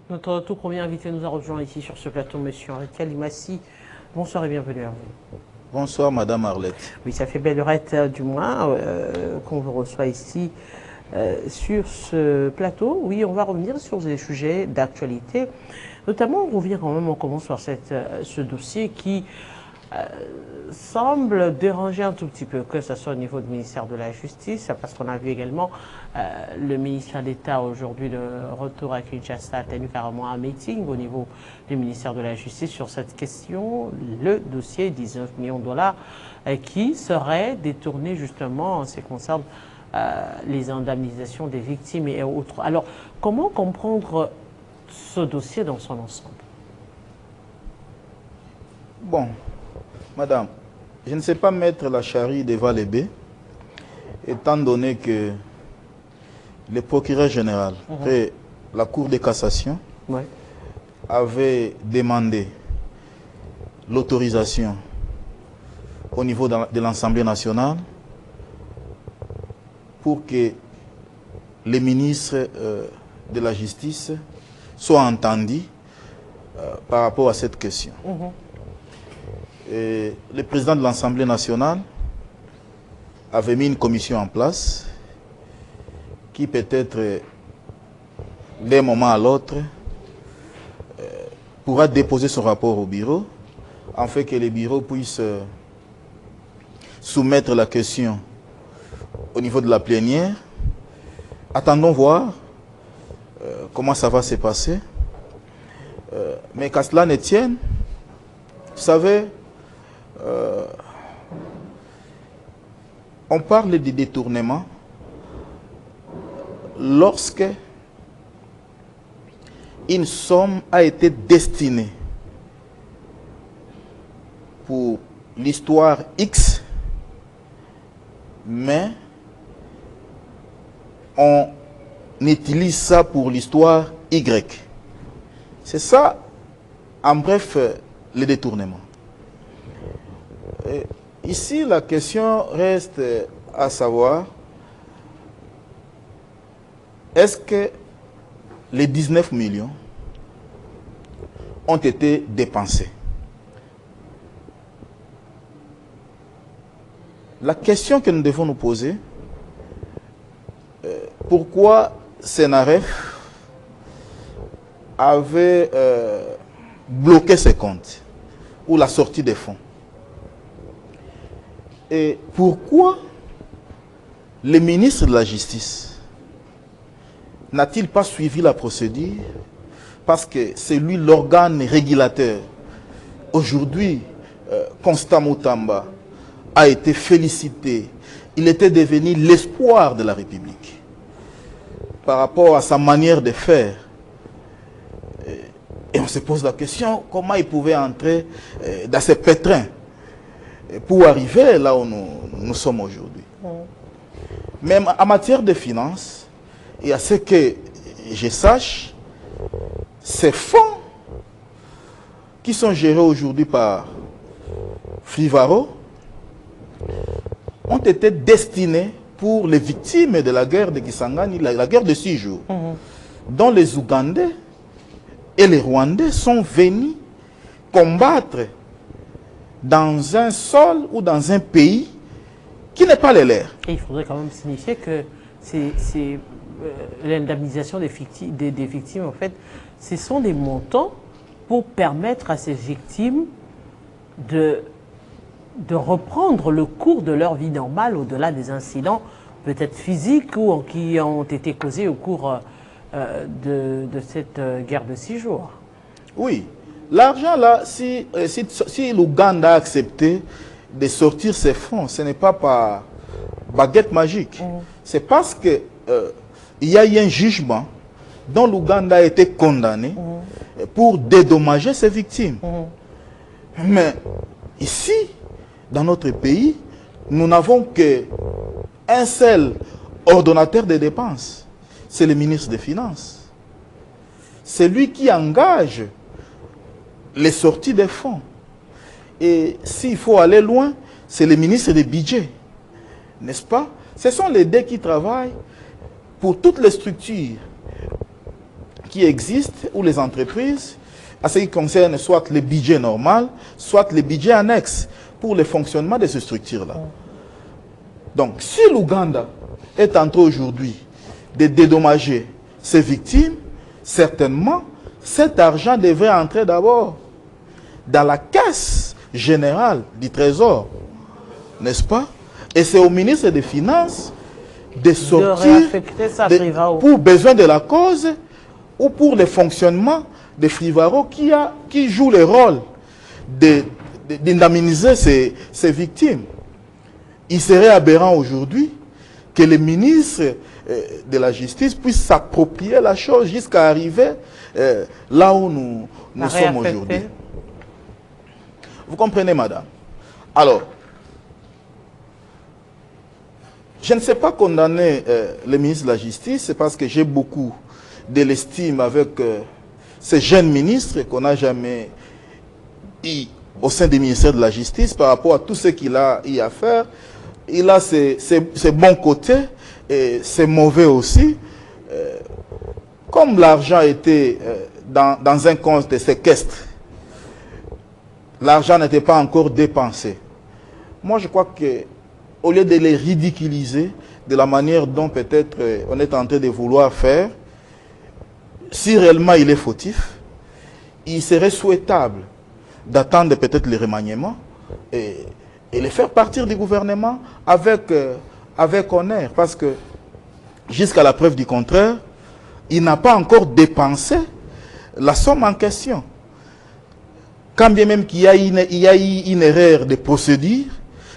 Notre tout premier invité nous a rejoint ici sur ce plateau, monsieur Henri Kalimassi. Bonsoir et bienvenue à vous. Bonsoir, Madame Arlette. Oui, ça fait belle heurette du moins qu'on vous reçoit ici sur ce plateau. Oui, on va revenir sur des sujets d'actualité. Notamment, on revient quand même, on commence par ce dossier qui semble déranger un tout petit peu, que ce soit au niveau du ministère de la Justice, parce qu'on a vu également le ministère d'État aujourd'hui de retour à Kinshasa a tenu carrément un meeting au niveau du ministère de la Justice sur cette question, le dossier 19 millions de dollars qui serait détourné justement en ce qui concerne les indemnisations des victimes et autres. Alors, comment comprendre ce dossier dans son ensemble? Bon, Madame, je ne sais pas mettre la charrue devant les bœufs, étant donné que le procureur général et la Cour de cassation avaient demandé l'autorisation au niveau de l'Assemblée nationale pour que les ministres de la Justice soient entendus par rapport à cette question. Et le président de l'Assemblée nationale avait mis une commission en place qui peut-être d'un moment à l'autre pourra déposer son rapport au bureau afin que le bureau puisse soumettre la question au niveau de la plénière. Attendons voir comment ça va se passer. Mais qu'à cela ne tienne, vous savez, on parle de détournement lorsque une somme a été destinée pour l'histoire X, mais on utilise ça pour l'histoire Y. C'est ça, en bref, le détournement. Ici, la question reste à savoir, est-ce que les 19 millions ont été dépensés? La question que nous devons nous poser, pourquoi Senaref avait bloqué ses comptes ou la sortie des fonds? Et pourquoi le ministre de la Justice n'a-t-il pas suivi la procédure? Parce que c'est lui l'organe régulateur. Aujourd'hui, Constant Moutamba a été félicité. Il était devenu l'espoir de la République par rapport à sa manière de faire. Et on se pose la question, comment il pouvait entrer dans ce pétrin pour arriver là où nous sommes aujourd'hui. Même en matière de finances, et à ce que je sache, ces fonds qui sont gérés aujourd'hui par Flivaro ont été destinés pour les victimes de la guerre de Kisangani, la guerre de 6 jours, dont les Ougandais et les Rwandais sont venus combattre dans un sol ou dans un pays qui n'est pas le leur. Et il faudrait quand même signifier que l'indemnisation des victimes, en fait, ce sont des montants pour permettre à ces victimes de reprendre le cours de leur vie normale au-delà des incidents peut-être physiques ou qui ont été causés au cours de cette guerre de 6 jours. Oui. L'argent là, si l'Ouganda a accepté de sortir ses fonds, ce n'est pas par baguette magique. C'est parce que il y a eu un jugement dont l'Ouganda a été condamné pour dédommager ses victimes. Mais ici, dans notre pays, nous n'avons qu'un seul ordonnateur des dépenses. C'est le ministre des Finances. C'est lui qui engage les sorties des fonds. Et s'il faut aller loin, c'est le ministre des Budgets. N'est-ce pas? Ce sont les deux qui travaillent pour toutes les structures qui existent, ou les entreprises, à ce qui concerne soit le budget normal, soit le budget annexe pour le fonctionnement de ces structures-là. Donc, si l'Ouganda est en train aujourd'hui de dédommager ses victimes, certainement, cet argent devrait entrer d'abord dans la caisse générale du Trésor, n'est-ce pas? Et c'est au ministre des Finances de sortir pour besoin de la cause ou pour le fonctionnement de Frivaro qui joue le rôle d'indemniser ces victimes. Il serait aberrant aujourd'hui que le ministre de la Justice puisse s'approprier la chose jusqu'à arriver là où nous sommes aujourd'hui. Vous comprenez, madame? Alors, je ne sais pas condamner le ministre de la Justice, c'est parce que j'ai beaucoup de l'estime avec ces jeunes ministres qu'on n'a jamais eu au sein du ministère de la Justice par rapport à tout ce qu'il a eu à faire. Il a ses bons côtés et ses mauvais aussi. Comme l'argent était dans un compte de séquestre, l'argent n'était pas encore dépensé. Moi, je crois que au lieu de les ridiculiser de la manière dont peut-être on est en train de vouloir faire, si réellement il est fautif, il serait souhaitable d'attendre peut-être le remaniement et les faire partir du gouvernement avec honneur. Parce que jusqu'à la preuve du contraire, il n'a pas encore dépensé la somme en question. Quand bien même qu'il y a eu une erreur de procédure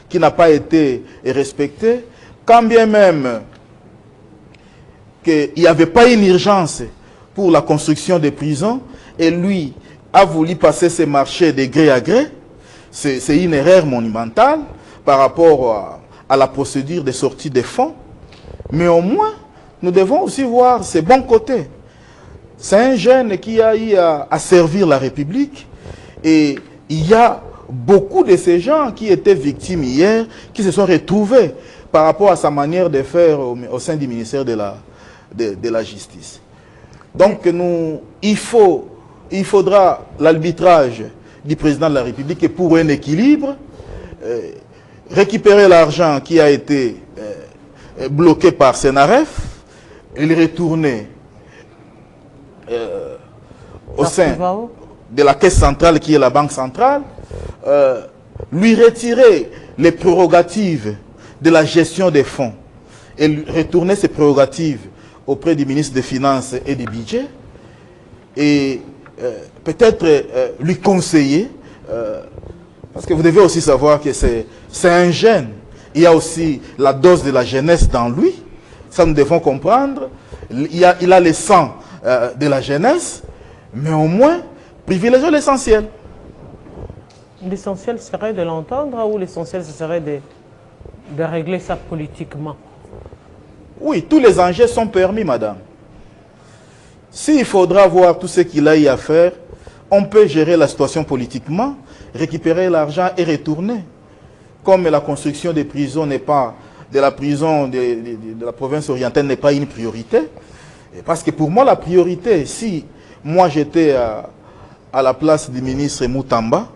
qui n'a pas été respectée, quand bien même qu'il n'y avait pas une urgence pour la construction des prisons, et lui a voulu passer ses marchés de gré à gré, c'est une erreur monumentale par rapport à la procédure de sortie des fonds. Mais au moins, nous devons aussi voir ses bons côtés. C'est un jeune qui a eu à servir la République, et il y a beaucoup de ces gens qui étaient victimes hier, qui se sont retrouvés par rapport à sa manière de faire au sein du ministère de la Justice. Donc il faudra l'arbitrage du président de la République et pour un équilibre, récupérer l'argent qui a été bloqué par Senaref et le retourner au sein de la caisse centrale qui est la banque centrale, lui retirer les prérogatives de la gestion des fonds et lui retourner ses prérogatives auprès du ministre des Finances et du Budget et peut-être lui conseiller, parce que vous devez aussi savoir que c'est un jeune, il y a aussi la dose de la jeunesse dans lui, ça nous devons comprendre, il a le sang de la jeunesse, mais au moins privilégier l'essentiel. L'essentiel serait de l'entendre ou l'essentiel ce serait de régler ça politiquement? Oui, tous les enjeux sont permis, madame. S'il faudra voir tout ce qu'il a eu à faire, on peut gérer la situation politiquement, récupérer l'argent et retourner. Comme la construction des prisons n'est pas, de la prison de la province orientale n'est pas une priorité. Parce que pour moi, la priorité, si moi j'étais à la place du ministre Moutamba,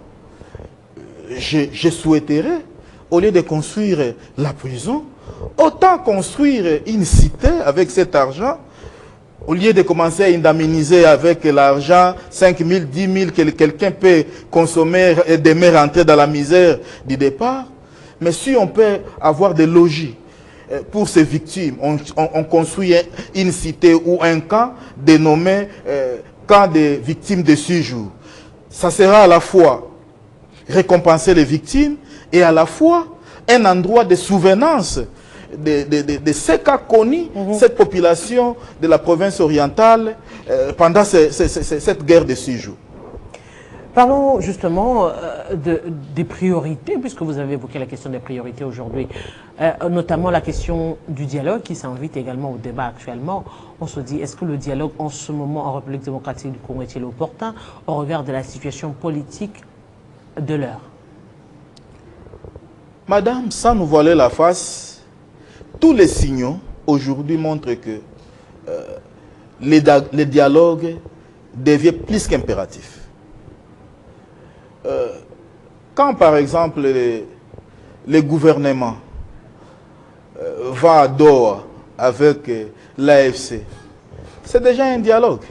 je souhaiterais, au lieu de construire la prison, autant construire une cité avec cet argent, au lieu de commencer à indemniser avec l'argent 5 000, 10 000 que quelqu'un peut consommer et demain rentrer dans la misère du départ. Mais si on peut avoir des logis pour ces victimes, on construit une cité ou un camp dénommé camp des victimes de séjour. Ça sera à la fois récompenser les victimes et à la fois un endroit de souvenance de ce qu'a connu cette population de la province orientale pendant cette guerre de 6 jours. Parlons justement des priorités, puisque vous avez évoqué la question des priorités aujourd'hui, notamment la question du dialogue qui s'invite également au débat actuellement. On se dit, est-ce que le dialogue en ce moment en République démocratique du Congo est-il opportun au regard de la situation politique de l'heure? Madame, sans nous voiler la face, tous les signaux aujourd'hui montrent que le dialogue devient plus qu'impératif. Quand par exemple le gouvernement va à Doha avec l'AFC, c'est déjà un dialogue.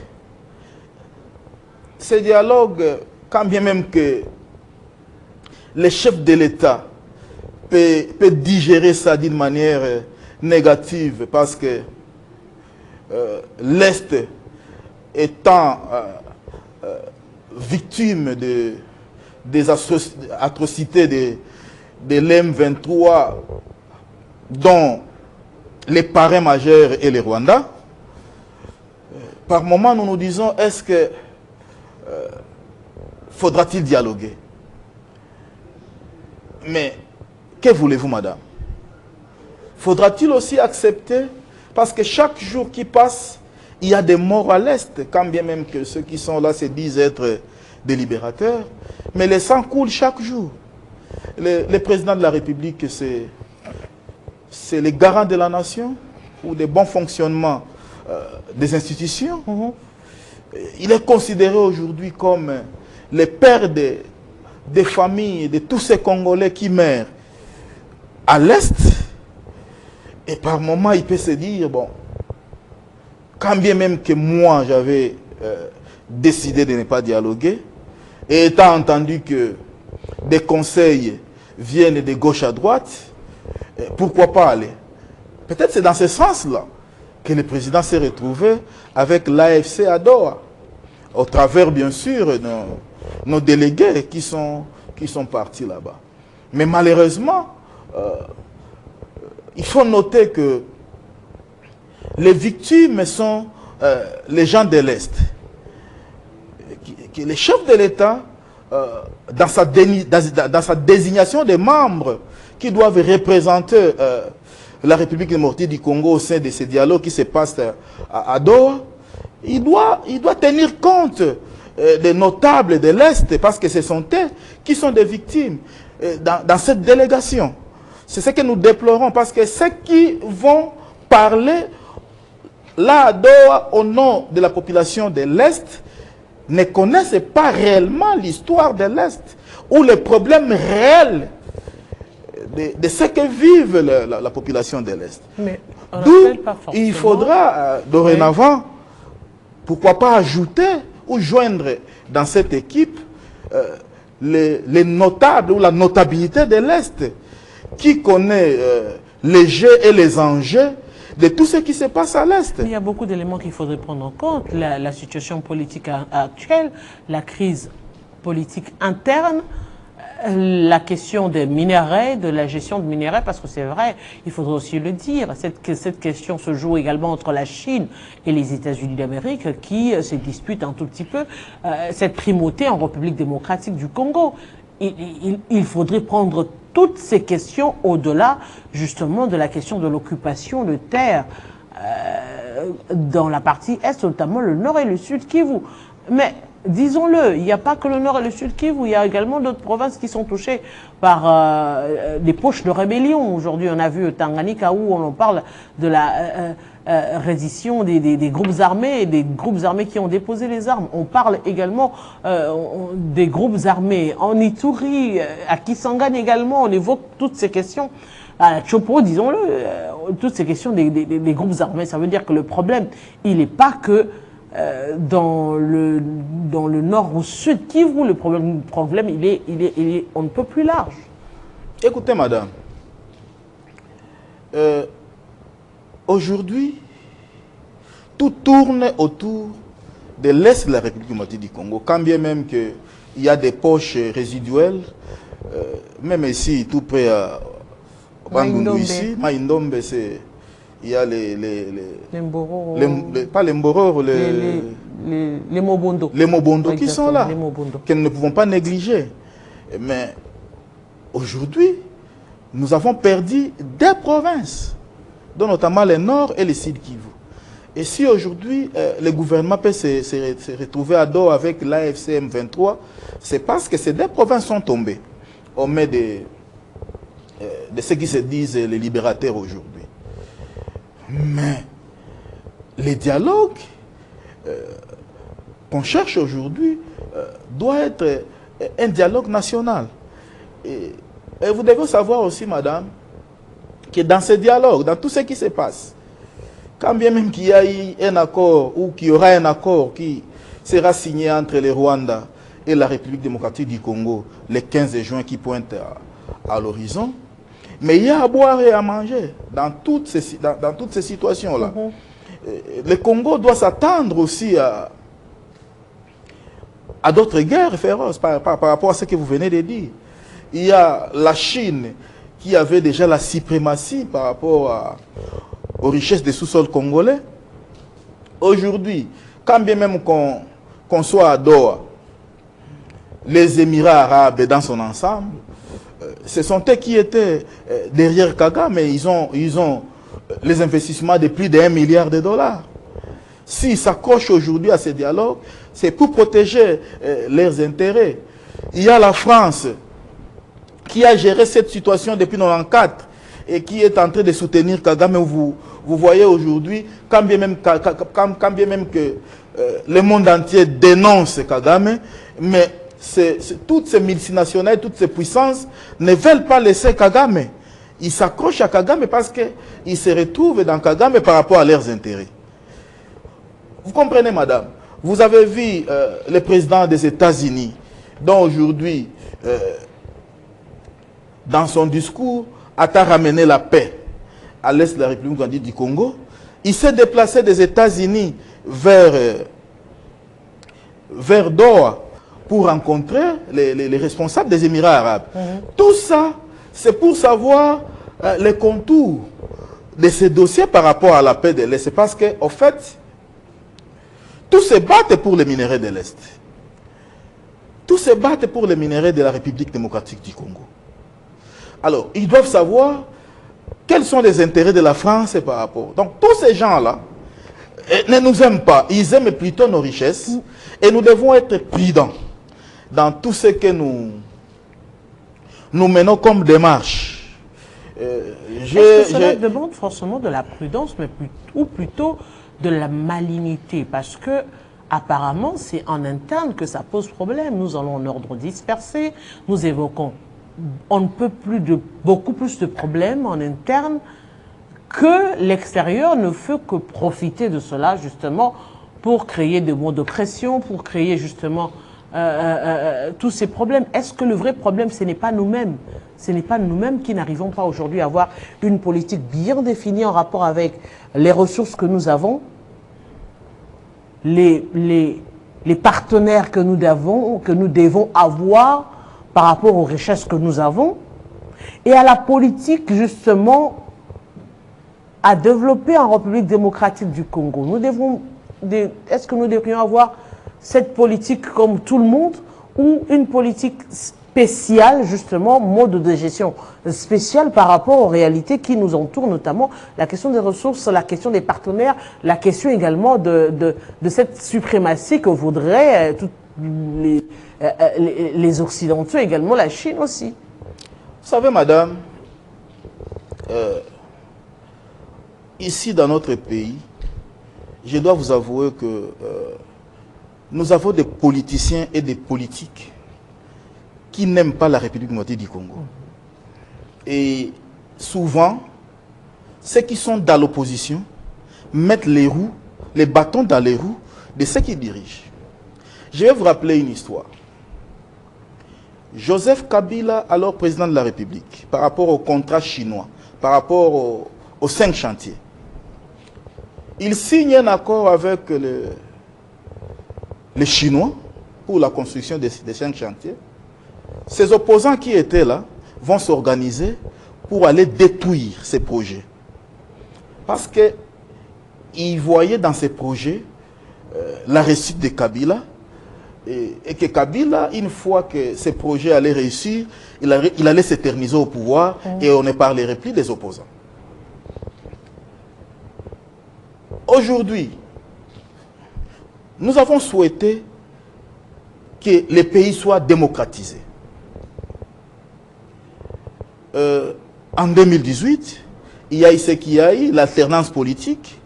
Ce dialogue, quand bien même que le chef de l'État peut digérer ça d'une manière négative, parce que l'Est étant victime des atrocités de l'M23, dont les parrains majeurs et les Rwandais, par moment nous nous disons, est-ce que faudra-t-il dialoguer? Mais que voulez-vous, madame? Faudra-t-il aussi accepter, parce que chaque jour qui passe, il y a des morts à l'Est, quand bien même que ceux qui sont là se disent être des libérateurs, mais le sang coule chaque jour. Le président de la République, c'est le garant de la nation, ou des bons fonctionnements des institutions. Il est considéré aujourd'hui comme le père des familles, de tous ces Congolais qui meurent à l'Est. Et par moments, il peut se dire, bon, quand bien même que moi, j'avais décidé de ne pas dialoguer, et étant entendu que des conseils viennent de gauche à droite, pourquoi pas aller? Peut-être c'est dans ce sens-là que le président s'est retrouvé avec l'AFC à Doha, au travers, bien sûr, nos délégués qui sont partis là-bas. Mais malheureusement, il faut noter que les victimes sont les gens de l'Est. Les chefs de l'État, dans sa désignation des membres qui doivent représenter la République démocratique du Congo au sein de ces dialogues qui se passent à Doha, il doit tenir compte des notables de l'Est, parce que ce sont eux qui sont des victimes dans cette délégation. C'est ce que nous déplorons, parce que ceux qui vont parler là à Doha au nom de la population de l'Est ne connaissent pas réellement l'histoire de l'Est ou les problèmes réels de ce que vive la population de l'Est. D'où il faudra dorénavant, pourquoi pas ajouter ou joindre dans cette équipe les notables ou la notabilité de l'Est qui connaît les jeux et les enjeux de tout ce qui se passe à l'Est. Il y a beaucoup d'éléments qu'il faudrait prendre en compte. La situation politique actuelle, la crise politique interne, la question des minerais, de la gestion de minerais, parce que c'est vrai, il faudrait aussi le dire, cette question se joue également entre la Chine et les États-Unis d'Amérique qui se disputent un tout petit peu cette primauté en République démocratique du Congo. Il faudrait prendre toutes ces questions au-delà justement de la question de l'occupation de terres dans la partie Est, notamment le Nord et le Sud Kivu. Mais disons-le, il n'y a pas que le Nord et le Sud Kivu, il y a également d'autres provinces qui sont touchées par des poches de rébellion. Aujourd'hui, on a vu Tanganyika où on en parle de la reddition des groupes armés, qui ont déposé les armes. On parle également des groupes armés en Ituri, à Kisangani également, on évoque toutes ces questions. À Tchopo, disons-le, toutes ces questions des groupes armés, ça veut dire que le problème, il n'est pas que dans le nord ou sud Kivu, le problème il est on ne peut plus large. Écoutez, madame, aujourd'hui, tout tourne autour de l'Est de la République démocratique du Congo, quand bien même qu'il y a des poches résiduelles, même ici, tout près à Bandundu, ici, Maïndombe, c'est... Il y a pas les Mboro, les Mobondo. Les Mobondo qui sont là, que nous ne pouvons pas négliger. Mais aujourd'hui, nous avons perdu des provinces, dont notamment le Nord et le Sud Kivu. Et si aujourd'hui, le gouvernement peut se retrouver à dos avec l'AFC M23, c'est parce que ces deux provinces sont tombées au mains de ceux qui se disent les libérateurs aujourd'hui. Mais les dialogues qu'on cherche aujourd'hui doit être un dialogue national. Et vous devez savoir aussi, madame, que dans ce dialogue, dans tout ce qui se passe, quand bien même qu'il y a eu un accord ou qu'il y aura un accord qui sera signé entre le Rwanda et la République démocratique du Congo le 15 juin qui pointe à l'horizon, mais il y a à boire et à manger dans toutes ces situations-là. Le Congo doit s'attendre aussi à d'autres guerres féroces par rapport à ce que vous venez de dire. Il y a la Chine qui avait déjà la suprématie par rapport aux richesses des sous-sols congolais. Aujourd'hui, quand bien même qu'on soit à Doha, les Émirats arabes dans son ensemble, ce sont eux qui étaient derrière Kagame, mais ils ont les investissements de plus d'1 milliard de dollars. S'ils s'accrochent aujourd'hui à ces dialogues, c'est pour protéger leurs intérêts. Il y a la France qui a géré cette situation depuis 1994 et qui est en train de soutenir Kagame. Vous voyez aujourd'hui, quand bien même que le monde entier dénonce Kagame, mais toutes ces multinationales, toutes ces puissances ne veulent pas laisser Kagame. Ils s'accrochent à Kagame parce qu'ils se retrouvent dans Kagame par rapport à leurs intérêts. Vous comprenez, madame? Vous avez vu le président des États-Unis, dont aujourd'hui, dans son discours, a ramené la paix à l'est de la République du Congo. Il s'est déplacé des États-Unis vers Doha pour rencontrer les responsables des Émirats arabes. Tout ça, c'est pour savoir les contours de ces dossiers par rapport à la paix de l'Est. C'est parce qu'en fait, tous se battent pour les minéraux de l'Est. Tous se battent pour les minéraux de la République démocratique du Congo. Alors, ils doivent savoir quels sont les intérêts de la France par rapport. Donc, tous ces gens-là ne nous aiment pas. Ils aiment plutôt nos richesses. Et nous devons être prudents dans tout ce que nous menons comme démarche. Est-ce que cela demande forcément de la prudence, ou plutôt de la malignité? Parce que apparemment, c'est en interne que ça pose problème. Nous allons en ordre dispersé. Nous évoquons, on ne peut plus beaucoup plus de problèmes en interne que l'extérieur ne fait que profiter de cela justement pour créer des mots de pression, pour créer justement tous ces problèmes. Est-ce que le vrai problème, ce n'est pas nous-mêmes? Ce n'est pas nous-mêmes qui n'arrivons pas aujourd'hui à avoir une politique bien définie en rapport avec les ressources que nous avons, les partenaires que nous devons avoir par rapport aux richesses que nous avons, et à la politique justement à développer en République démocratique du Congo. Est-ce que nous devrions avoir cette politique comme tout le monde, ou une politique spéciale, justement, mode de gestion spécial par rapport aux réalités qui nous entourent, notamment la question des ressources, la question des partenaires, la question également de cette suprématie que voudraient tous les Occidentaux, également la Chine aussi. Vous savez, madame, ici dans notre pays, je dois vous avouer que nous avons des politiciens et des politiques qui n'aiment pas la République démocratique du Congo. Et souvent, ceux qui sont dans l'opposition mettent les bâtons dans les roues de ceux qui dirigent. Je vais vous rappeler une histoire. Joseph Kabila, alors président de la République, par rapport au contrat chinois, par rapport aux 5 chantiers, il signe un accord avec les Chinois pour la construction des 5 chantiers. Ces opposants qui étaient là vont s'organiser pour aller détruire ces projets. Parce qu'ils voyaient dans ces projets la réussite de Kabila, et que Kabila, une fois que ces projets allaient réussir, il allait s'éterniser au pouvoir et on ne parlerait plus des opposants. Aujourd'hui, nous avons souhaité que les pays soient démocratisés. En 2018, il y a eu ce qu'il y a eu, l'alternance politique.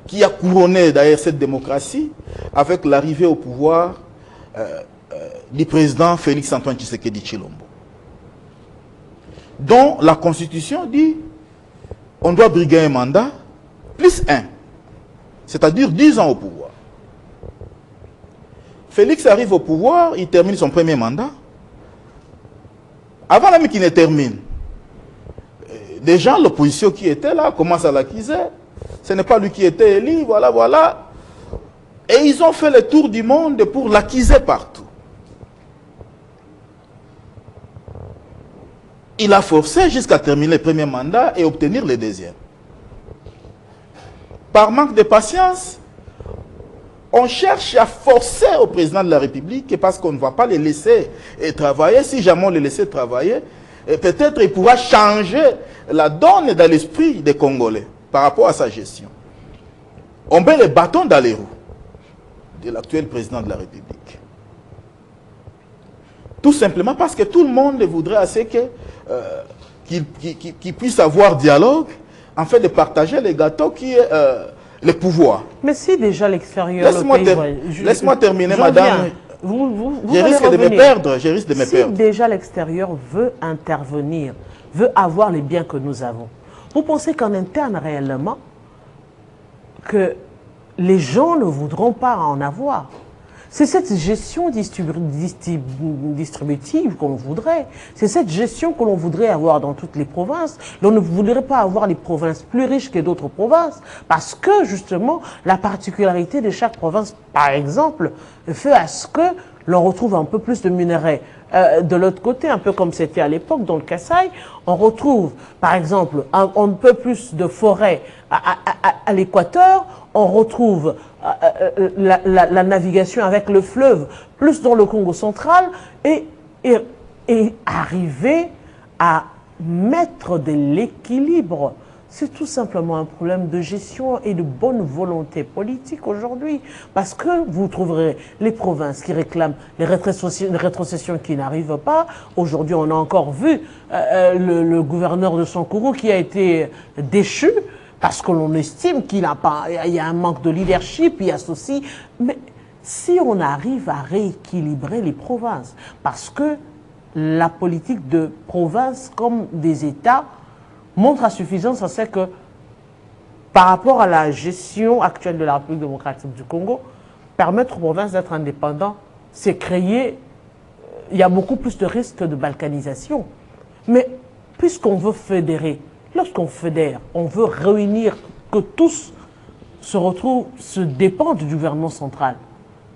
qui a couronné d'ailleurs cette démocratie avec l'arrivée au pouvoir du président Félix Antoine Tshisekedi Tshilombo, dont la Constitution dit on doit briguer un mandat plus 1, c'est-à-dire 10 ans au pouvoir. Félix arrive au pouvoir, il termine son premier mandat. Avant même qu'il ne termine, des gens, l'opposition qui était là, commencent à l'accuser. Ce n'est pas lui qui était élu, voilà, voilà. Et ils ont fait le tour du monde pour l'accuser partout. Il a forcé jusqu'à terminer le premier mandat et obtenir le deuxième. Par manque de patience, on cherche à forcer au président de la République parce qu'on ne va pas les laisser travailler. Si jamais on les laissait travailler, peut-être il pourra changer la donne dans l'esprit des Congolais par rapport à sa gestion. On met les bâtons dans les roues de l'actuel président de la République. Tout simplement parce que tout le monde voudrait assez qu'il puisse avoir dialogue en fait de partager les gâteaux qui est le pouvoir. Mais si déjà l'extérieur... Laisse-moi terminer, madame. Je risque de me perdre. Si déjà l'extérieur veut intervenir, veut avoir les biens que nous avons, vous pensez qu'en interne réellement, que les gens ne voudront pas en avoir? C'est cette gestion distributive qu'on voudrait. C'est cette gestion que l'on voudrait avoir dans toutes les provinces. On ne voudrait pas avoir les provinces plus riches que d'autres provinces parce que, justement, la particularité de chaque province, par exemple, fait à ce que l'on retrouve un peu plus de minerais. De l'autre côté, un peu comme c'était à l'époque dans le Kasaï, on retrouve, par exemple, un peu plus de forêt à l'équateur, on retrouve la navigation avec le fleuve, plus dans le Congo central, et arriver à mettre de l'équilibre. C'est tout simplement un problème de gestion et de bonne volonté politique aujourd'hui. Parce que vous trouverez les provinces qui réclament les rétrocessions qui n'arrivent pas. Aujourd'hui, on a encore vu le gouverneur de Sankourou qui a été déchu parce que l'on estime qu'il n'a pas, il y a un manque de leadership, il y a ceci. Mais si on arrive à rééquilibrer les provinces, parce que la politique de province comme des États montre à suffisance, c'est que par rapport à la gestion actuelle de la République démocratique du Congo, permettre aux provinces d'être indépendants, c'est créer, il y a beaucoup plus de risques de balkanisation. Mais puisqu'on veut fédérer, lorsqu'on fédère, on veut réunir, que tous se dépendent du gouvernement central.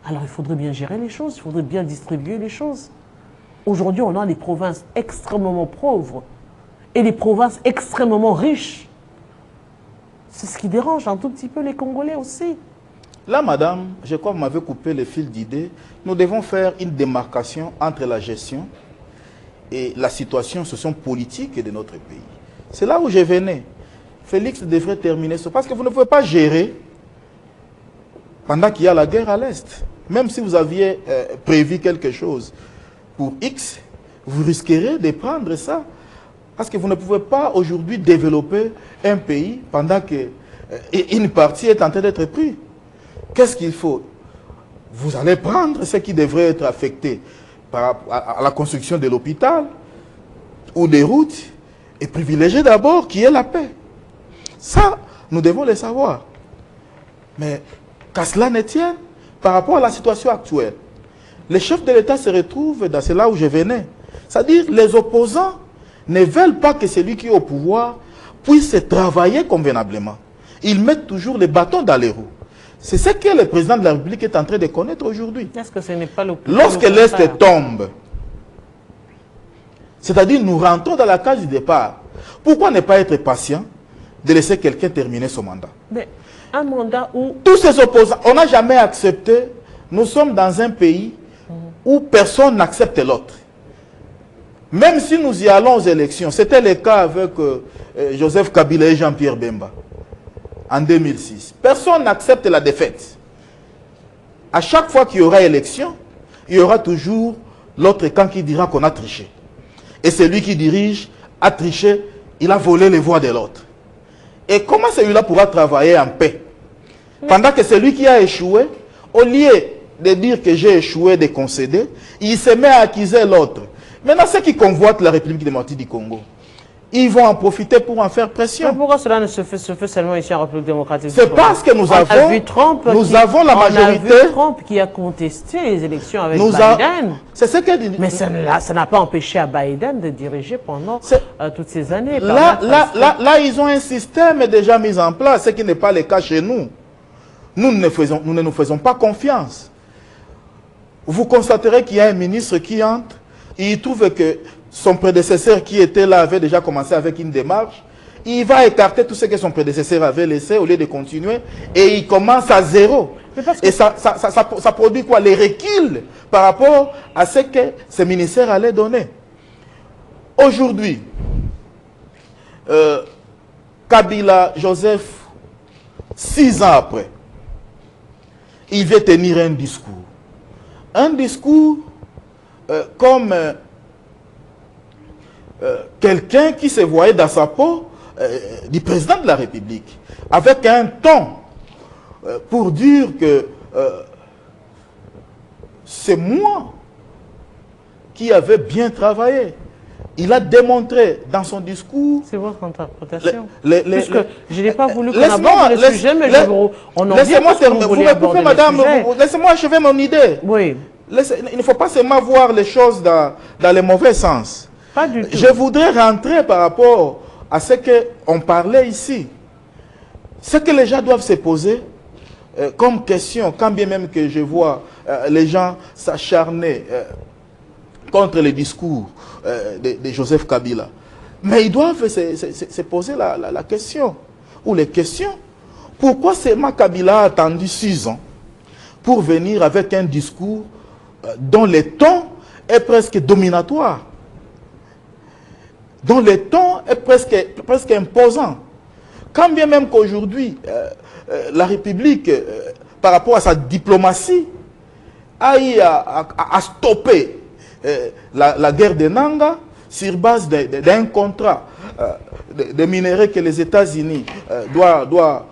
Alors il faudrait bien gérer les choses, il faudrait bien distribuer les choses. Aujourd'hui, on a des provinces extrêmement pauvres et des provinces extrêmement riches. C'est ce qui dérange un tout petit peu les Congolais aussi. Là, madame, je crois que vous m'avez coupé le fil d'idée. Nous devons faire une démarcation entre la gestion et la situation socio-politique de notre pays. C'est là où je venais. Félix devrait terminer ça. Parce que vous ne pouvez pas gérer pendant qu'il y a la guerre à l'Est. Même si vous aviez prévu quelque chose pour X, vous risquerez de prendre ça. Parce que vous ne pouvez pas aujourd'hui développer un pays pendant qu'une partie est en train d'être prise. Qu'est-ce qu'il faut? Vous allez prendre ce qui devrait être affecté à la construction de l'hôpital ou des routes et privilégier d'abord qu'il y ait la paix. Ça, nous devons le savoir. Mais qu'à cela ne tienne, par rapport à la situation actuelle, les chefs de l'État se retrouvent dans là où je venais. C'est-à-dire les opposants ne veulent pas que celui qui est au pouvoir puisse travailler convenablement. Ils mettent toujours les bâtons dans les roues. C'est ce que le président de la République est en train de connaître aujourd'hui. Est-ce que ce n'est pas le Lorsque l'Est tombe, c'est-à-dire nous rentrons dans la case du départ, pourquoi ne pas être patient de laisser quelqu'un terminer son mandat? Mais un mandat où... Tous ces opposants, on n'a jamais accepté, nous sommes dans un pays où personne n'accepte l'autre. Même si nous y allons aux élections, c'était le cas avec Joseph Kabila et Jean-Pierre Bemba en 2006. Personne n'accepte la défaite. À chaque fois qu'il y aura élection, il y aura toujours l'autre camp qui dira qu'on a triché. Et celui qui dirige a triché, il a volé les voix de l'autre. Et comment celui-là pourra travailler en paix Pendant que celui qui a échoué, au lieu de dire que j'ai échoué, de concéder, il se met à accuser l'autre. Maintenant, ceux qui convoitent la République démocratique du Congo, ils vont en profiter pour en faire pression. Mais pourquoi cela ne se fait seulement ici en République démocratique du C'est Congo? parce que nous avons la majorité. On a vu Trump qui a contesté les élections avec Biden. C'est ce qu'elle dit. Mais ça n'a pas empêché à Biden de diriger pendant toutes ces années. Là, ils ont un système déjà mis en place, ce qui n'est pas le cas chez nous. Nous ne nous faisons pas confiance. Vous constaterez qu'il y a un ministre qui entre, et il trouve que son prédécesseur qui était là avait déjà commencé avec une démarche. Il va écarter tout ce que son prédécesseur avait laissé au lieu de continuer, et il commence à zéro. Et ça produit quoi? Les reculs par rapport à ce que ce ministère allait donner. Aujourd'hui, Kabila, Joseph, 6 ans après, il veut tenir un discours. Un discours comme quelqu'un qui se voyait dans sa peau du président de la République, avec un ton pour dire que c'est moi qui avais bien travaillé. Il a démontré dans son discours... C'est votre interprétation. Puisque je n'ai pas voulu qu'on aborde le sujet, mais on en laissez-moi terminer. Vous me coupez, madame. Laissez-moi achever mon idée. Oui. Il ne faut pas seulement voir les choses dans le mauvais sens. Pas du tout. Je voudrais rentrer par rapport à ce qu'on parlait ici. Ce que les gens doivent se poser comme question, quand bien même que je vois les gens s'acharner contre les discours de Joseph Kabila. Mais ils doivent se poser la question, ou les questions. Pourquoi seulement Kabila a attendu 6 ans pour venir avec un discours dont le ton est presque dominatoire, dont le ton est presque imposant? Quand bien même qu'aujourd'hui, la République, par rapport à sa diplomatie, a eu à stopper la guerre de Nanga sur base d'un contrat de minerais que les États-Unis doivent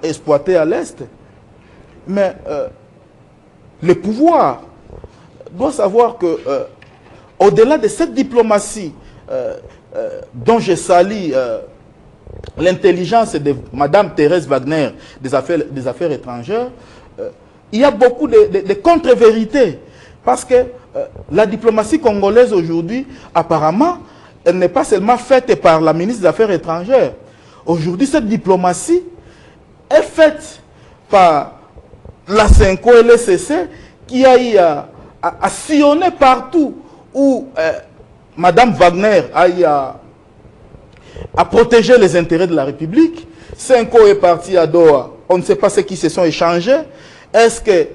exploiter à l'Est. Mais le pouvoir doit savoir que, au-delà de cette diplomatie dont je salue l'intelligence de Mme Thérèse Wagner des affaires étrangères, il y a beaucoup de contre-vérités. Parce que la diplomatie congolaise aujourd'hui, apparemment, elle n'est pas seulement faite par la ministre des Affaires étrangères. Aujourd'hui, cette diplomatie est faite par la CENCO et le CC qui a eu à sillonner partout où Mme Wagner a eu à protéger les intérêts de la République. CENCO est parti à Doha. On ne sait pas ce qui se sont échangés. Est-ce que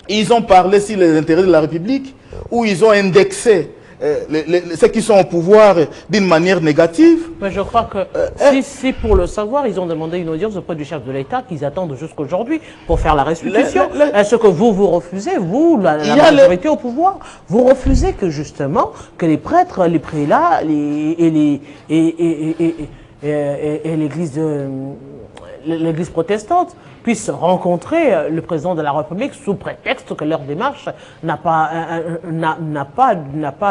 ils ont parlé sur les intérêts de la République ou ils ont indexé ceux qui sont au pouvoir d'une manière négative? Mais je crois que si pour le savoir, ils ont demandé une audience auprès du chef de l'État qu'ils attendent jusqu'aujourd'hui pour faire la restitution. Est-ce que vous refusez, vous, la majorité au pouvoir, vous refusez que justement, que les prêtres, les prélats et l'Église protestante puissent rencontrer le président de la République sous prétexte que leur démarche n'a pas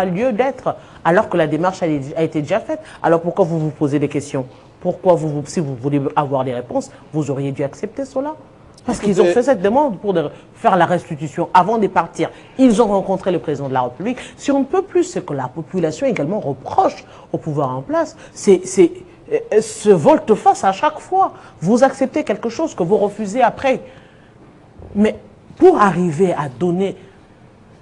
lieu d'être, alors que la démarche a été déjà faite? Alors pourquoi vous vous posez des questions? Pourquoi si vous voulez avoir des réponses, vous auriez dû accepter cela? Parce qu'ils ont fait cette demande pour faire la restitution avant de partir. Ils ont rencontré le président de la République. Si on ne peut plus, ce que la population également reproche au pouvoir en place, c'est se volte-face à chaque fois. Vous acceptez quelque chose que vous refusez après. Mais pour arriver à donner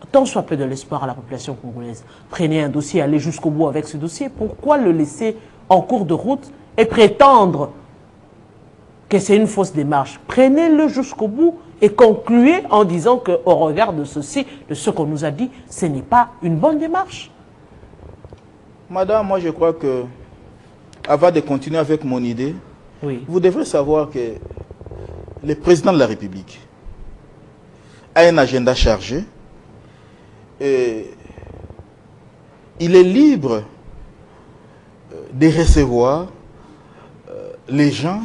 tant soit peu de l'espoir à la population congolaise, prenez un dossier, allez jusqu'au bout avec ce dossier. Pourquoi le laisser en cours de route et prétendre que c'est une fausse démarche? Prenez-le jusqu'au bout et concluez en disant qu'au regard de ceci, de ce qu'on nous a dit, ce n'est pas une bonne démarche. Madame, moi je crois que avant de continuer avec mon idée, oui, vous devrez savoir que le président de la République a un agenda chargé et il est libre de recevoir les gens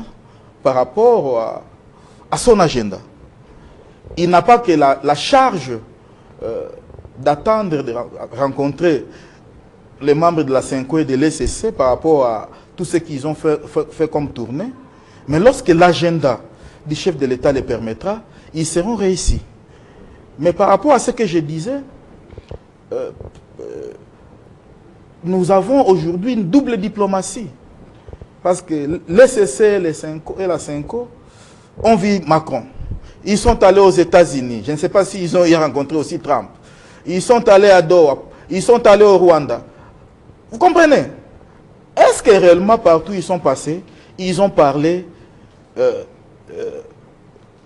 par rapport à son agenda. Il n'a pas que la charge d'attendre, de rencontrer les membres de la CENCO et de l'ECC par rapport à tout ce qu'ils ont fait comme tournée. Mais lorsque l'agenda du chef de l'État les permettra, ils seront réussis. Mais par rapport à ce que je disais, nous avons aujourd'hui une double diplomatie. Parce que l'ECC et la CENCO ont vu Macron. Ils sont allés aux États-Unis. Je ne sais pas s'ils ont rencontré aussi Trump. Ils sont allés à Doha. Ils sont allés au Rwanda. Vous comprenez? Est-ce que réellement partout où ils sont passés, ils ont parlé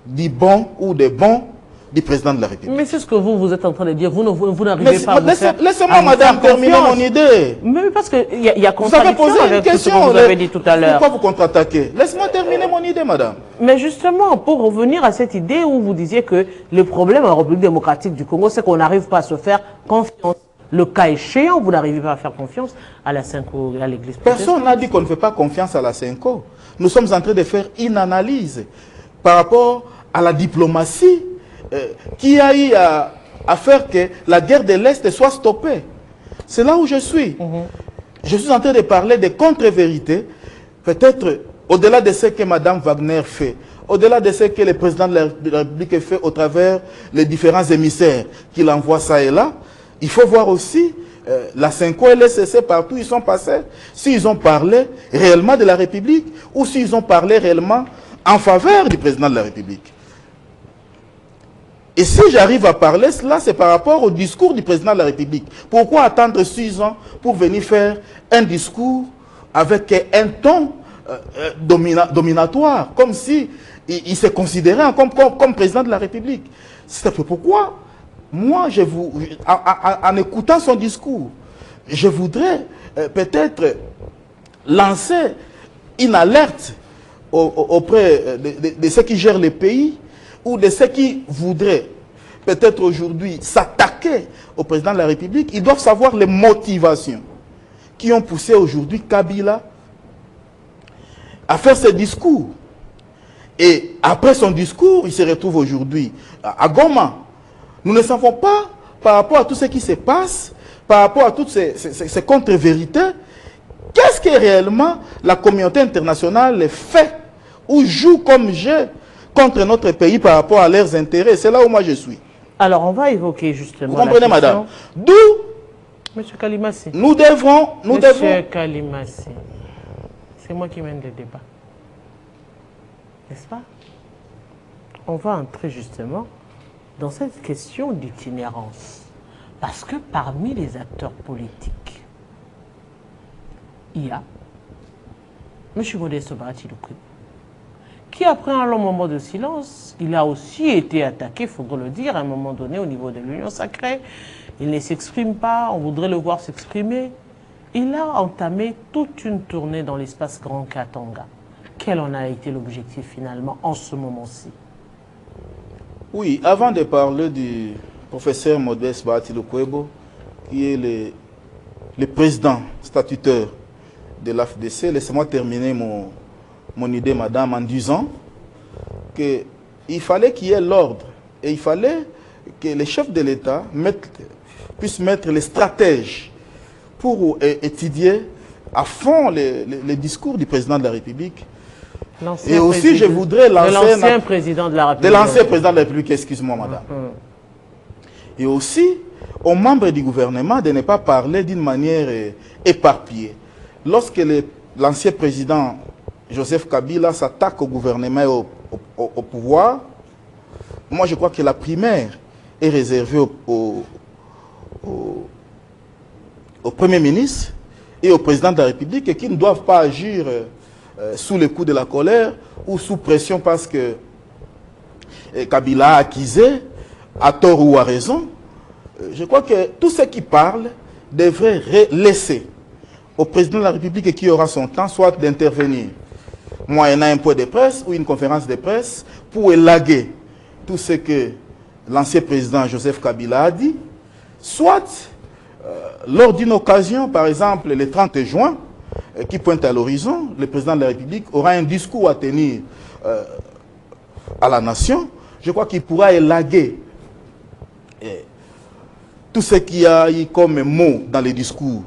du bon ou des bons du président de la République? Mais c'est ce que vous êtes en train de dire. Vous n'arrivez pas à vous faire... Laissez-moi, madame, terminer mon idée. Mais parce qu'il y a vous avez posé une question. Vous avez dit tout à l'heure. Pourquoi vous contre-attaquez? Laissez-moi terminer mon idée, madame. Mais justement, pour revenir à cette idée où vous disiez que le problème en République démocratique du Congo, c'est qu'on n'arrive pas à se faire confiance. Le cas échéant, vous n'arrivez pas à faire confiance à la CENCO et à l'Église. Personne n'a dit qu'on ne fait pas confiance à la CENCO. Nous sommes en train de faire une analyse par rapport à la diplomatie qui a eu à faire que la guerre de l'Est soit stoppée. C'est là où je suis. Je suis en train de parler des contre-vérités, peut-être au-delà de ce que Mme Wagner fait, au-delà de ce que le président de la République fait au travers les différents émissaires qu'il envoie ça et là. Il faut voir aussi la CENCO et l'ECC partout où ils sont passés, s'ils ont parlé réellement de la République ou s'ils ont parlé réellement en faveur du président de la République. Et si j'arrive à parler, cela c'est par rapport au discours du président de la République. Pourquoi attendre 6 ans pour venir faire un discours avec un ton dominatoire, comme si il se considérait comme président de la République? C'est pourquoi moi, en écoutant son discours, je voudrais peut-être lancer une alerte auprès de ceux qui gèrent le pays ou de ceux qui voudraient peut-être aujourd'hui s'attaquer au président de la République. Ils doivent savoir les motivations qui ont poussé aujourd'hui Kabila à faire ce discours. Et après son discours, il se retrouve aujourd'hui à Goma. Nous ne savons pas, par rapport à tout ce qui se passe, par rapport à toutes ces contre-vérités, qu'est-ce que réellement la communauté internationale fait ou joue comme jeu contre notre pays par rapport à leurs intérêts. C'est là où moi je suis. Alors, on va évoquer justement. Vous comprenez, madame? D'où Monsieur Kalimassi. Nous devons. Monsieur Kalimassi, c'est moi qui mène le débat. N'est-ce pas? On va entrer justement dans cette question d'itinérance. Parce que parmi les acteurs politiques, il y a M. Modeste Obarati-Lukwebo, qui après un long moment de silence, il a aussi été attaqué, il faudrait le dire, à un moment donné au niveau de l'Union sacrée. Il ne s'exprime pas, on voudrait le voir s'exprimer. Il a entamé toute une tournée dans l'espace Grand Katanga. Quel en a été l'objectif finalement en ce moment-ci? Oui, avant de parler du professeur Modeste Obarati-Lukwebo, qui est le président statutaire de l'AFDC, laissez-moi terminer mon idée, madame, en disant qu'il fallait qu'il y ait l'ordre et il fallait que les chefs de l'État puissent mettre les stratèges pour étudier à fond les discours du président de la République. Et aussi, je voudrais lancer... De l'ancien président de la République. De l'ancien président de la République, excuse-moi, madame. Et aussi, aux membres du gouvernement de ne pas parler d'une manière éparpillée. Lorsque l'ancien président Joseph Kabila s'attaque au gouvernement et au pouvoir, moi je crois que la primaire est réservée au Premier ministre et au président de la République et qui ne doivent pas agir sous le coup de la colère ou sous pression parce que Kabila a accusé, à tort ou à raison. Je crois que tous ceux qui parlent devraient laisser au président de la République et qui aura son temps, soit d'intervenir moyennant un point de presse ou une conférence de presse pour élaguer tout ce que l'ancien président Joseph Kabila a dit, soit lors d'une occasion, par exemple le 30 juin, qui pointe à l'horizon, le président de la République aura un discours à tenir à la nation, je crois qu'il pourra élaguer tout ce qu'il y a eu comme mot dans les discours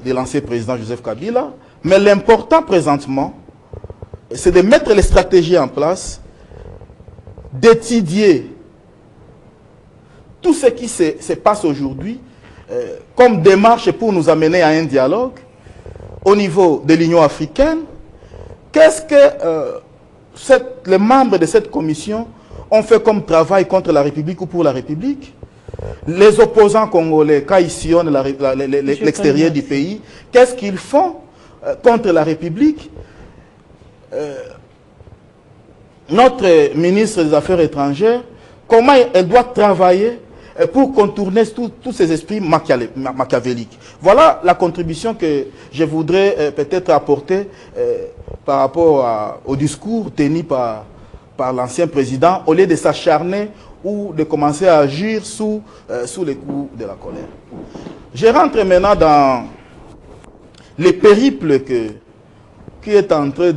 de l'ancien président Joseph Kabila. Mais l'important présentement, c'est de mettre les stratégies en place, d'étudier tout ce qui se passe aujourd'hui comme démarche pour nous amener à un dialogue au niveau de l'Union africaine. Qu'est-ce que les membres de cette commission ont fait comme travail contre la République ou pour la République? Les opposants congolais, quand ils sillonnent l'extérieur du pays, qu'est-ce qu'ils font contre la République? Notre ministre des Affaires étrangères, comment elle doit travailler pour contourner tous ces esprits machiavéliques. Voilà la contribution que je voudrais peut-être apporter par rapport au discours tenu par l'ancien président, au lieu de s'acharner ou de commencer à agir sous les coups de la colère. Je rentre maintenant dans les périples qui est en train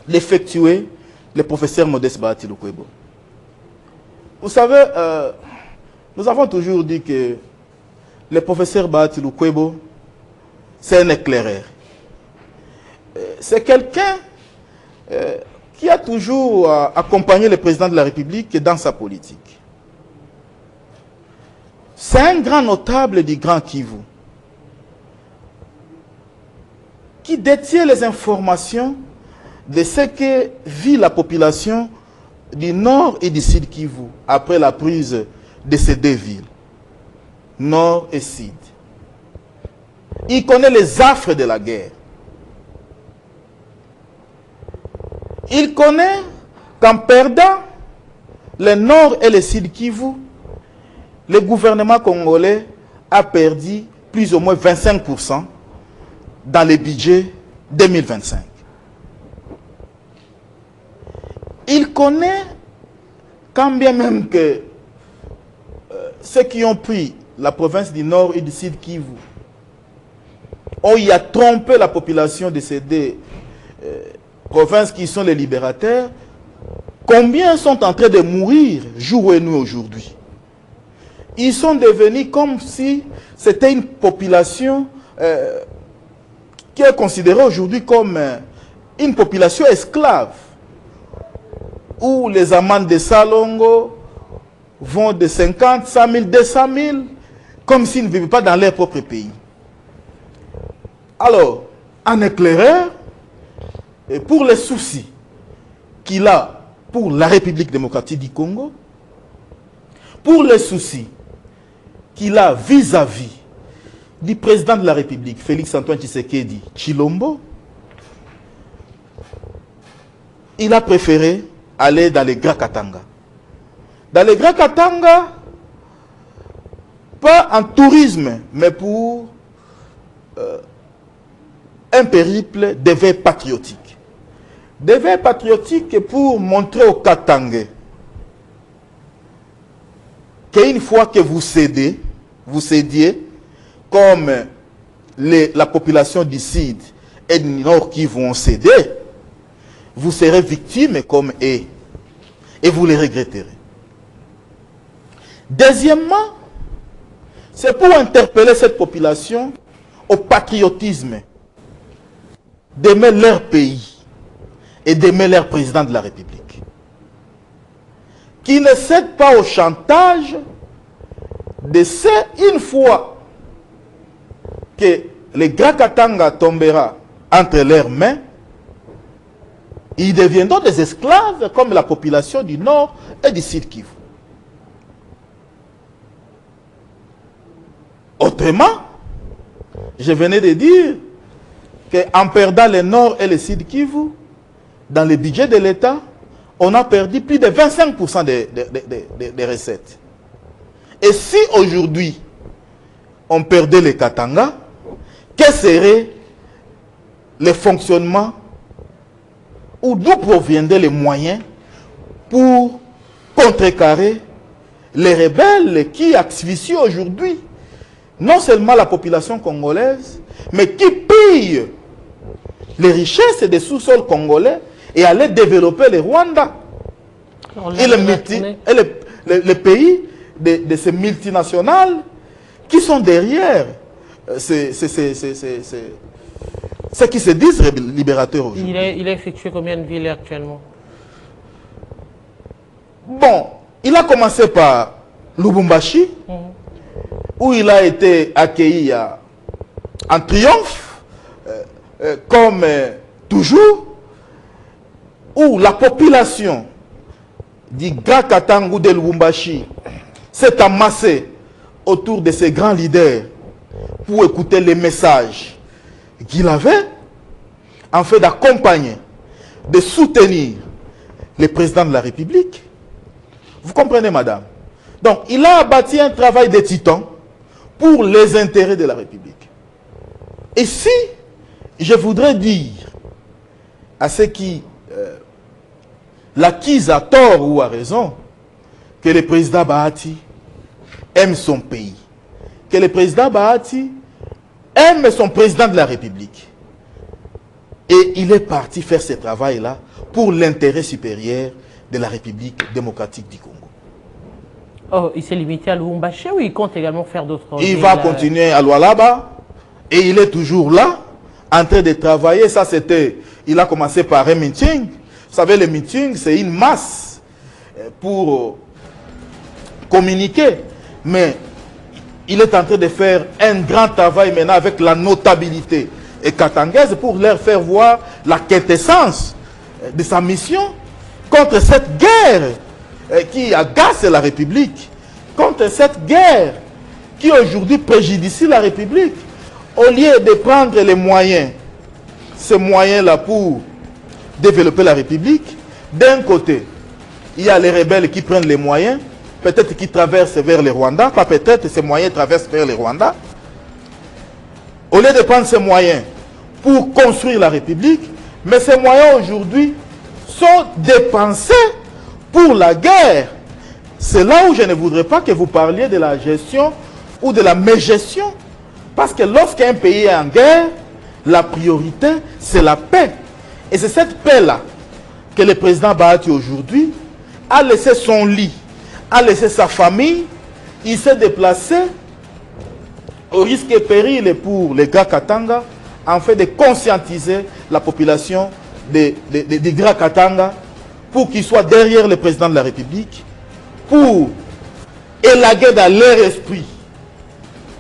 d'effectuer le professeur Modeste Bahati Lukwebo. Vous savez, nous avons toujours dit que le professeur Bahati Lukwebo, c'est un éclaireur. C'est quelqu'un qui a toujours accompagné le président de la République dans sa politique. C'est un grand notable du Grand Kivu qui détient les informations de ce que vit la population du Nord et du Sud Kivu après la prise de ces deux villes, Nord et Sud. Il connaît les affres de la guerre. Il connaît qu'en perdant le Nord et le Sud Kivu, le gouvernement congolais a perdu plus ou moins 25% dans le budget 2025. Il connaît, quand bien même que ceux qui ont pris la province du Nord et du Sud Kivu ont y a trompé la population de ces deux provinces qui sont les libérateurs, combien sont en train de mourir jour et nuit aujourd'hui. Ils sont devenus comme si c'était une population qui est considérée aujourd'hui comme une population esclave, où les amendes de Salongo vont de 50, 100 000, 200 000, comme s'ils ne vivaient pas dans leur propre pays. Alors, en éclaireur, et pour les soucis qu'il a pour la République démocratique du Congo, pour les soucis qu'il a vis-à-vis du président de la République, Félix-Antoine Tshisekedi Tshilombo, il a préféré aller dans les Grands Katanga. Dans les Grands Katanga, pas en tourisme, mais pour un périple de veille patriotique. Des veilles patriotiques pour montrer aux Katangais qu'une fois que vous cédiez, comme la population du Sud et du Nord qui vont céder, vous serez victime comme eux et vous les regretterez. Deuxièmement, c'est pour interpeller cette population au patriotisme d'aimer leur pays et d'aimer leur président de la République, qui ne cèdent pas au chantage de ce, une fois que le Grand Katanga tombera entre leurs mains, ils deviendront des esclaves comme la population du Nord et du Sud Kivu. Autrement, je venais de dire qu'en perdant le Nord et le Sud Kivu, dans le budget de l'État, on a perdu plus de 25% des recettes. Et si aujourd'hui, on perdait les Katanga, quel serait le fonctionnement ou d'où proviendraient les moyens pour contrecarrer les rebelles qui asphyxient aujourd'hui non seulement la population congolaise, mais qui pillent les richesses des sous-sols congolais et aller développer le Rwanda. Et les pays de ces multinationales qui sont derrière ceux qui se disent libérateurs aujourd'hui. Il a effectué combien de villes actuellement? Bon, il a commencé par Lubumbashi, où il a été accueilli en triomphe, comme toujours, où la population du Grand Katanga de Lubumbashi s'est amassée autour de ces grands leaders pour écouter les messages qu'il avait, en fait d'accompagner, de soutenir le président de la République. Vous comprenez, madame? Donc, il a bâti un travail de titan pour les intérêts de la République. Et si je voudrais dire à ceux qui l'acquisent à tort ou à raison, que le président Bahati aime son pays, que le président Bahati aime son président de la République. Et il est parti faire ce travail-là pour l'intérêt supérieur de la République démocratique du Congo. Oh, il s'est limité à Lubumbashi ou il compte également faire d'autres... Il va continuer à Lualaba et il est toujours là, en train de travailler. Ça, c'était... Il a commencé par un meeting. Vous savez, le meeting, c'est une masse pour communiquer. Mais il est en train de faire un grand travail maintenant avec la notabilité et katangaise pour leur faire voir la quintessence de sa mission contre cette guerre qui agace la République, contre cette guerre qui aujourd'hui préjudicie la République. Au lieu de prendre les moyens, ces moyens-là pour développer la République, d'un côté, il y a les rebelles qui prennent les moyens, peut-être qui traversent vers le Rwanda, pas peut-être, ces moyens traversent vers le Rwanda. Au lieu de prendre ces moyens pour construire la République, mais ces moyens aujourd'hui sont dépensés pour la guerre. C'est là où je ne voudrais pas que vous parliez de la gestion ou de la mégestion. Parce que lorsqu'un pays est en guerre, la priorité, c'est la paix. Et c'est cette paix-là que le président Bahati aujourd'hui a laissé son lit, a laissé sa famille, il s'est déplacé au risque et péril pour les Grands Katanga, en fait de conscientiser la population des Grands Katanga pour qu'ils soient derrière le président de la République, pour élaguer dans leur esprit,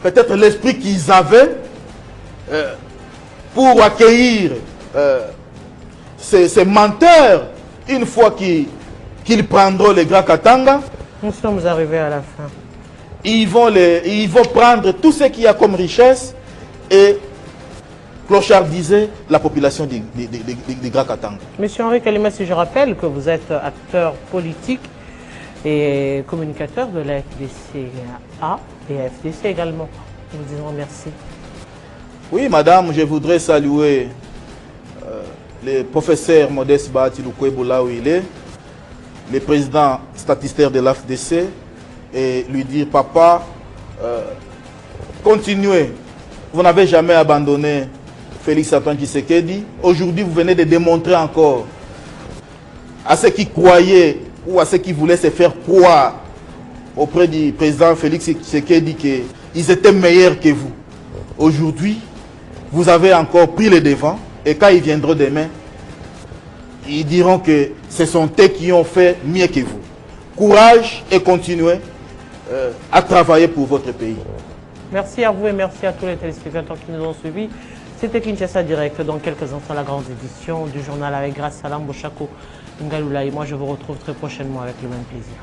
peut-être l'esprit qu'ils avaient, pour accueillir ces menteurs une fois qu'ils prendront les Grands Katanga. Nous sommes arrivés à la fin. Ils vont prendre tout ce qu'il y a comme richesse et clochardiser la population des Grands Katanga. Monsieur Henri Kalima, si je rappelle que vous êtes acteur politique et communicateur de la FDCA et FDC également. Nous vous disons merci. Oui, madame, je voudrais saluer le professeur Modeste Bahati Lukwebo là où il est, le président statistère de l'AFDC, et lui dire, papa, continuez. Vous n'avez jamais abandonné Félix Antoine Tshisekedi. Aujourd'hui, vous venez de démontrer encore à ceux qui croyaient ou à ceux qui voulaient se faire croire auprès du président Félix Tshisekedi qu'ils étaient meilleurs que vous. Aujourd'hui, vous avez encore pris le devant et quand ils viendront demain, ils diront que ce sont eux qui ont fait mieux que vous. Courage et continuez à travailler pour votre pays. Merci à vous et merci à tous les téléspectateurs qui nous ont suivis. C'était Kinshasa Direct. Dans quelques instants, la grande édition du journal avec Grace Salam Boshako Ngalula. Et moi, je vous retrouve très prochainement avec le même plaisir.